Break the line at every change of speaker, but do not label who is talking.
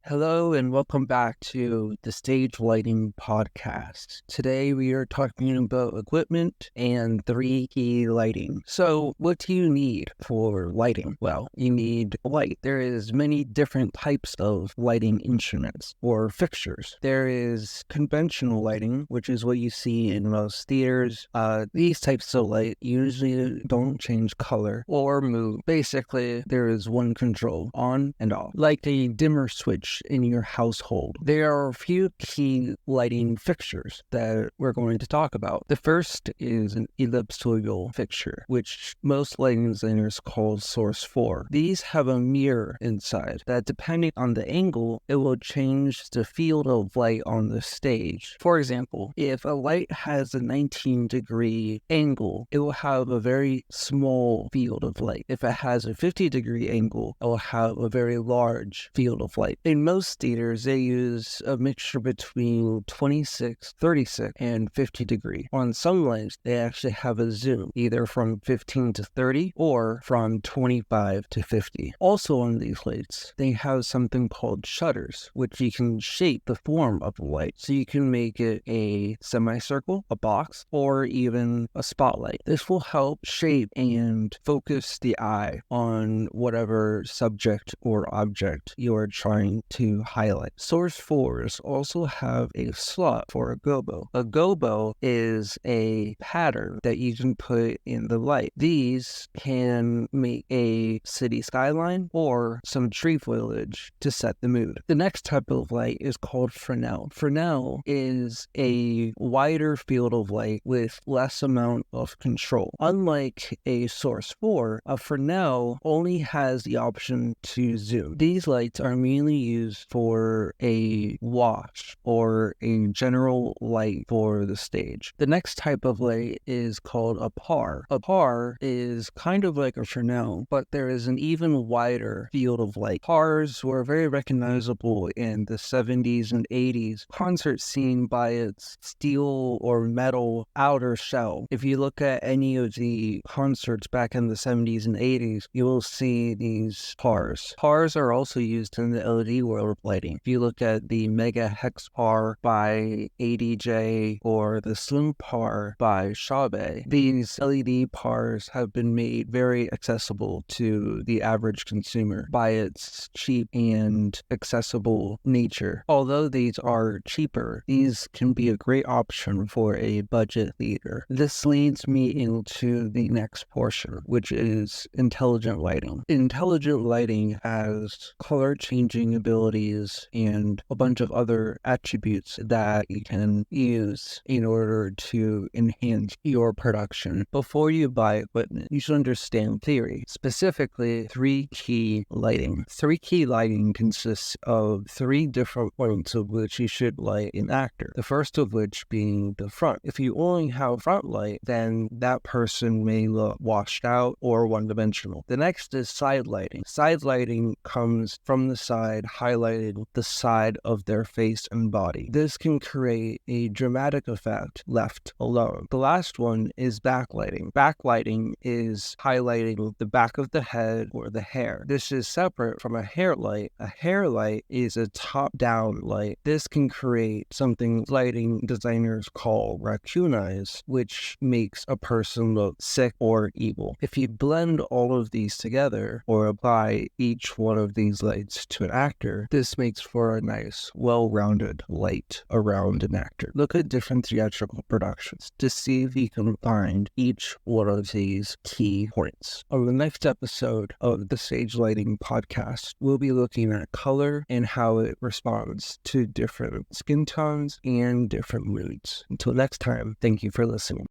Hello and welcome back to the Stage Lighting Podcast. Today we are talking about equipment and 3 key lighting. So what do you need for lighting? Well, you need light. There is many different types of lighting instruments or fixtures. There is conventional lighting, which is what you see in most theaters. These types of light usually don't change color or move. Basically, there is one control, on and off, like a dimmer switch in your household. There are a few key lighting fixtures that we're going to talk about. The first is an ellipsoidal fixture, which most lighting designers call source 4. These have a mirror inside that, depending on the angle, it will change the field of light on the stage. For example, if a light has a 19-degree angle, it will have a very small field of light. If it has a 50-degree angle, it will have a very large field of light. In most theaters, they use a mixture between 26, 36, and 50 degree. On some lights, they actually have a zoom, either from 15 to 30 or from 25 to 50. Also on these lights, they have something called shutters, which you can shape the form of the light. So you can make it a semicircle, a box, or even a spotlight. This will help shape and focus the eye on whatever subject or object you are trying to highlight. Source 4s also have a slot for a gobo. A gobo is a pattern that you can put in the light. These can make a city skyline or some tree foliage to set the mood. The next type of light is called Fresnel. Fresnel is a wider field of light with less amount of control. Unlike a source 4, a Fresnel only has the option to zoom. These lights are mainly used for a wash or a general light for the stage. The next type of light is called a par. A par is kind of like a Fresnel, but there is an even wider field of light. Pars were very recognizable in the 70s and 80s concert scene by its steel or metal outer shell. If you look at any of the concerts back in the 70s and 80s, you will see these pars. Pars are also used in the LED world of lighting. If you look at the Mega Hex par by ADJ or the Slim par by Shabe, these LED pars have been made very accessible to the average consumer by its cheap and accessible nature. Although these are cheaper, these can be a great option for a budget theater. This leads me into the next portion, which is intelligent lighting. Intelligent lighting has color changing abilities and a bunch of other attributes that you can use in order to enhance your production. Before you buy equipment, you should understand theory, specifically 3 key lighting. 3 key lighting consists of 3 different points of which you should light an actor. The first of which being the front. If you only have front light, then that person may look washed out or one-dimensional. The next is side lighting. Side lighting comes from the side, highlighting the side of their face and body. This can create a dramatic effect left alone. The last one is backlighting. Backlighting is highlighting the back of the head or the hair. This is separate from a hair light. A hair light is a top-down light. This can create something lighting designers call raccoon eyes, which makes a person look sick or evil. If you blend all of these together or apply each one of these lights to an actor, this makes for a nice, well-rounded light around an actor. Look at different theatrical productions to see if you can find each one of these key points. On the next episode of the Stage Lighting Podcast, we'll be looking at color and how it responds to different skin tones and different moods. Until next time, thank you for listening.